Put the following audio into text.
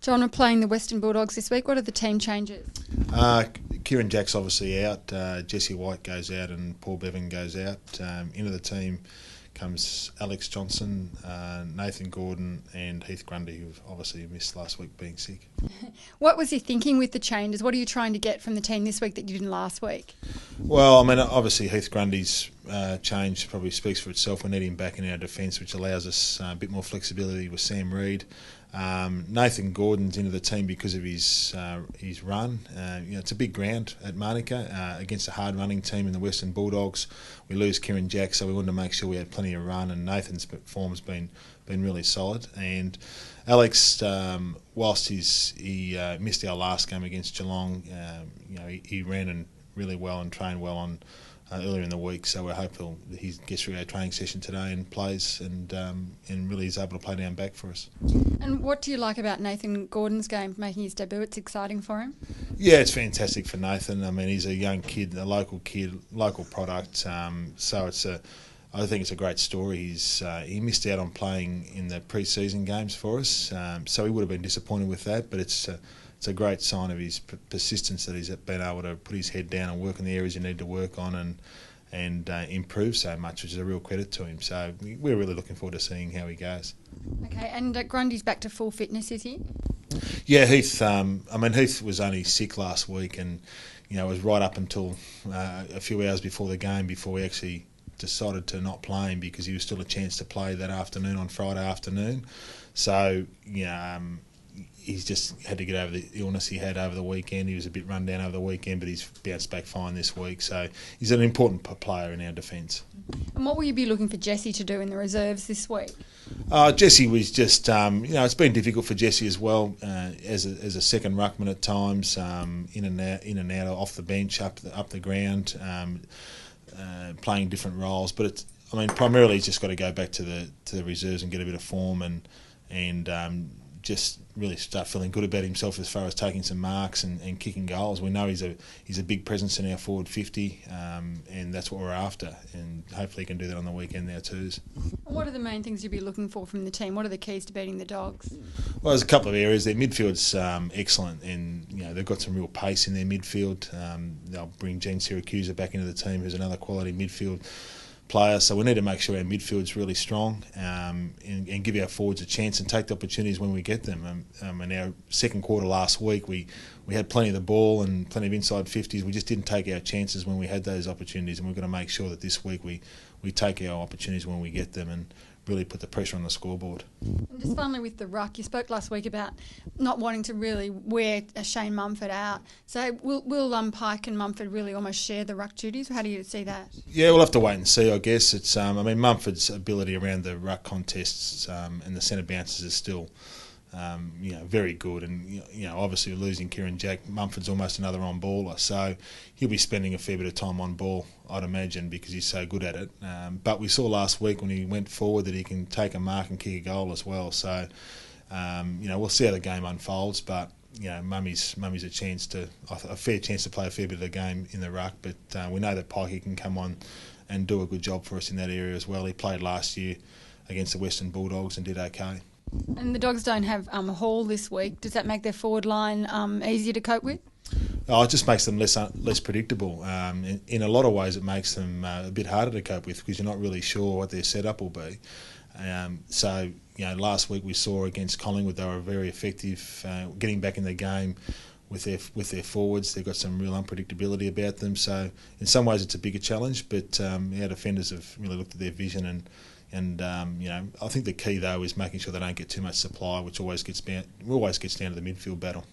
John, we're playing the Western Bulldogs this week. What are the team changes? Kieran Jack's obviously out. Jesse White goes out and Paul Bevan goes out. Into the team comes Alex Johnson, Nathan Gordon and Heath Grundy, who obviously missed last week being sick. What was your thinking with the changes? What are you trying to get from the team this week that you didn't last week? Well, I mean, obviously Heath Grundy's change probably speaks for itself. We need him back in our defence, which allows us a bit more flexibility with Sam Reid. Nathan Gordon's into the team because of his run. It's a big ground at Manuka against a hard running team in the Western Bulldogs. We lose Kieran Jack, so we wanted to make sure we had plenty of run, and Nathan's form's been really solid. And Alex, whilst he missed our last game against Geelong, he ran really well and trained well on earlier in the week, so we're hopeful that he gets through our training session today and plays and really is able to play down back for us. And what do you like about Nathan Gordon's game, making his debut? It's exciting for him? Yeah, it's fantastic for Nathan. I mean, he's a young kid, local product, so I think it's a great story. He missed out on playing in the pre-season games for us, so he would have been disappointed with that, but it's a great sign of his persistence that he's been able to put his head down and work in the areas you need to work on and improve so much, which is a real credit to him. So we're really looking forward to seeing how he goes. Okay, and Grundy's back to full fitness, is he? Yeah, Heath. Heath was only sick last week, and it was right up until a few hours before the game before we actually decided to not play him because he was still a chance to play that afternoon on Friday afternoon. So he's just had to get over the illness he had over the weekend. He was a bit run down over the weekend, but he's bounced back fine this week. So he's an important player in our defence. And what will you be looking for Jesse to do in the reserves this week? Jesse was just, it's been difficult for Jesse as well as a second ruckman at times, in and out off the bench, up the ground, playing different roles. But primarily he's just got to go back to the reserves and get a bit of form and just really start feeling good about himself as far as taking some marks and kicking goals. We know he's a big presence in our forward 50, and that's what we're after. And hopefully he can do that on the weekend now too. What are the main things you'll be looking for from the team? What are the keys to beating the Dogs? Well, there's a couple of areas. Their midfield's excellent, and they've got some real pace in their midfield. They'll bring Gene Siracusa back into the team, who's another quality midfield player, so we need to make sure our midfield's really strong and give our forwards a chance and take the opportunities when we get them. In our second quarter last week, we had plenty of the ball and plenty of inside 50s. We just didn't take our chances when we had those opportunities, and we're going to make sure that this week we take our opportunities when we get them and really put the pressure on the scoreboard. And just finally with the ruck, you spoke last week about not wanting to really wear Shane Mumford out. So will Pike and Mumford really almost share the ruck duties? How do you see that? Yeah, we'll have to wait and see, I guess. It's Mumford's ability around the ruck contests and the centre bounces is still very good, and obviously losing Kieran Jack, Mumford's almost another on baller, so he'll be spending a fair bit of time on ball, I'd imagine, because he's so good at it. But we saw last week when he went forward that he can take a mark and kick a goal as well. So we'll see how the game unfolds, but Mummy's a fair chance to play a fair bit of the game in the ruck. But we know that Pikey can come on and do a good job for us in that area as well. He played last year against the Western Bulldogs and did okay. And the Dogs don't have Hall this week. Does that make their forward line easier to cope with? Oh, it just makes them less predictable. In a lot of ways, it makes them a bit harder to cope with because you're not really sure what their setup will be. Last week we saw against Collingwood they were very effective getting back in the game with their forwards. They've got some real unpredictability about them. So in some ways it's a bigger challenge, but our defenders have really looked at their vision and I think the key though is making sure they don't get too much supply, which always gets down to the midfield battle.